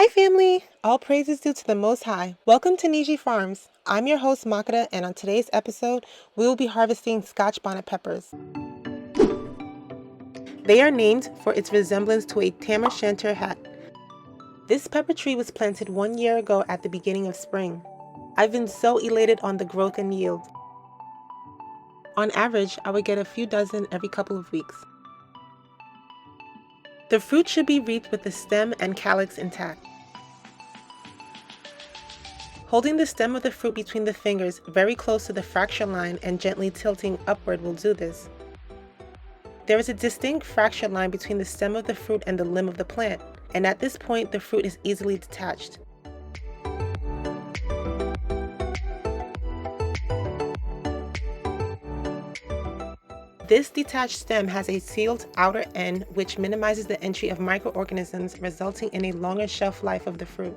Hi family! All praise is due to the Most High. Welcome to Niji Farms. I'm your host Makeda, and on today's episode, we will be harvesting Scotch Bonnet Peppers. They are named for its resemblance to a tam o' shanter hat. This pepper tree was planted 1 year ago at the beginning of spring. I've been so elated on the growth and yield. On average, I would get a few dozen every couple of weeks. The fruit should be reaped with the stem and calyx intact. Holding the stem of the fruit between the fingers very close to the fracture line and gently tilting upward will do this. There is a distinct fracture line between the stem of the fruit and the limb of the plant, and at this point the fruit is easily detached. This detached stem has a sealed outer end which minimizes the entry of microorganisms, resulting in a longer shelf life of the fruit.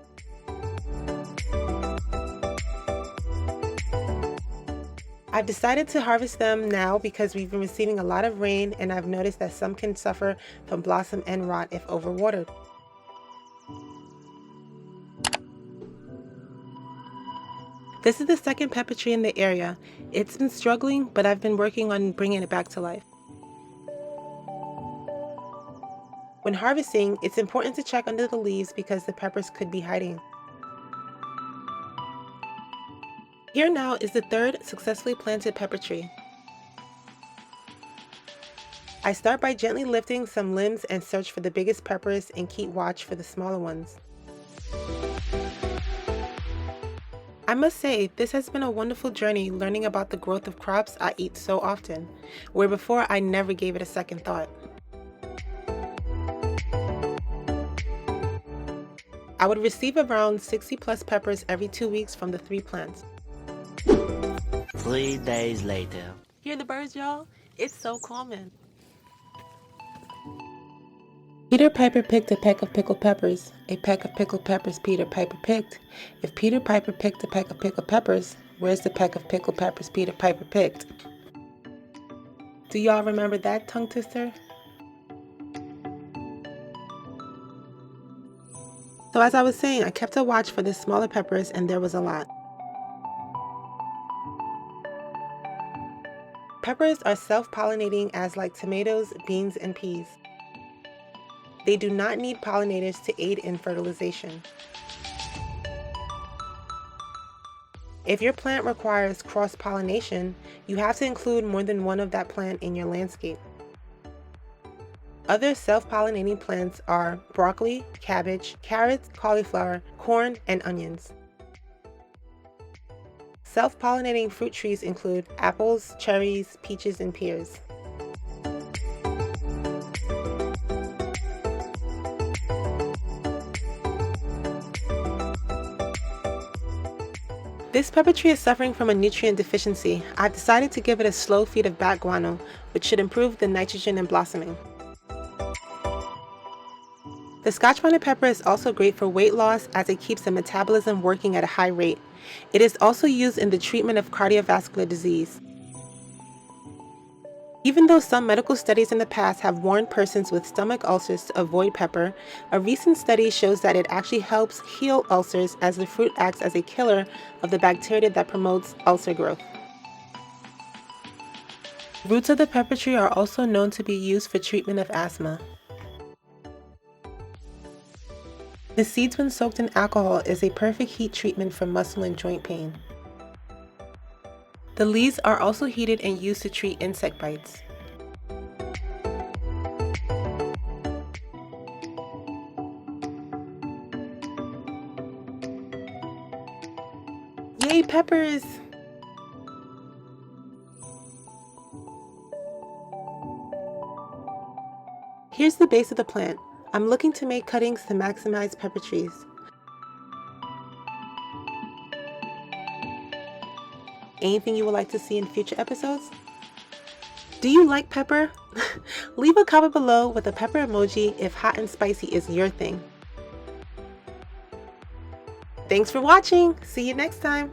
I've decided to harvest them now because we've been receiving a lot of rain, and I've noticed that some can suffer from blossom end rot if overwatered. This is the second pepper tree in the area. It's been struggling, but I've been working on bringing it back to life. When harvesting, it's important to check under the leaves because the peppers could be hiding. Here now is the third successfully planted pepper tree. I start by gently lifting some limbs and search for the biggest peppers and keep watch for the smaller ones. I must say, this has been a wonderful journey learning about the growth of crops I eat so often, where before I never gave it a second thought. I would receive around 60 plus peppers every 2 weeks from the 3 plants. 3 days later. Hear the birds, y'all? It's so calming. Peter Piper picked a peck of pickled peppers. A peck of pickled peppers Peter Piper picked. If Peter Piper picked a peck of pickled peppers, where's the peck of pickled peppers Peter Piper picked? Do y'all remember that tongue twister? So as I was saying, I kept a watch for the smaller peppers, and there was a lot. Peppers are self-pollinating as like tomatoes, beans, and peas. They do not need pollinators to aid in fertilization. If your plant requires cross-pollination, you have to include more than one of that plant in your landscape. Other self-pollinating plants are broccoli, cabbage, carrots, cauliflower, corn, and onions. Self-pollinating fruit trees include apples, cherries, peaches, and pears. This pepper tree is suffering from a nutrient deficiency. I've decided to give it a slow feed of bat guano, which should improve the nitrogen in blossoming. The Scotch Bonnet pepper is also great for weight loss as it keeps the metabolism working at a high rate. It is also used in the treatment of cardiovascular disease. Even though some medical studies in the past have warned persons with stomach ulcers to avoid pepper, a recent study shows that it actually helps heal ulcers as the fruit acts as a killer of the bacteria that promotes ulcer growth. Roots of the pepper tree are also known to be used for treatment of asthma. The seeds, when soaked in alcohol, is a perfect heat treatment for muscle and joint pain. The leaves are also heated and used to treat insect bites. Yay, peppers! Here's the base of the plant. I'm looking to make cuttings to maximize pepper trees. Anything you would like to see in future episodes? Do you like pepper? Leave a comment below with a pepper emoji if hot and spicy is your thing. Thanks for watching. See you next time.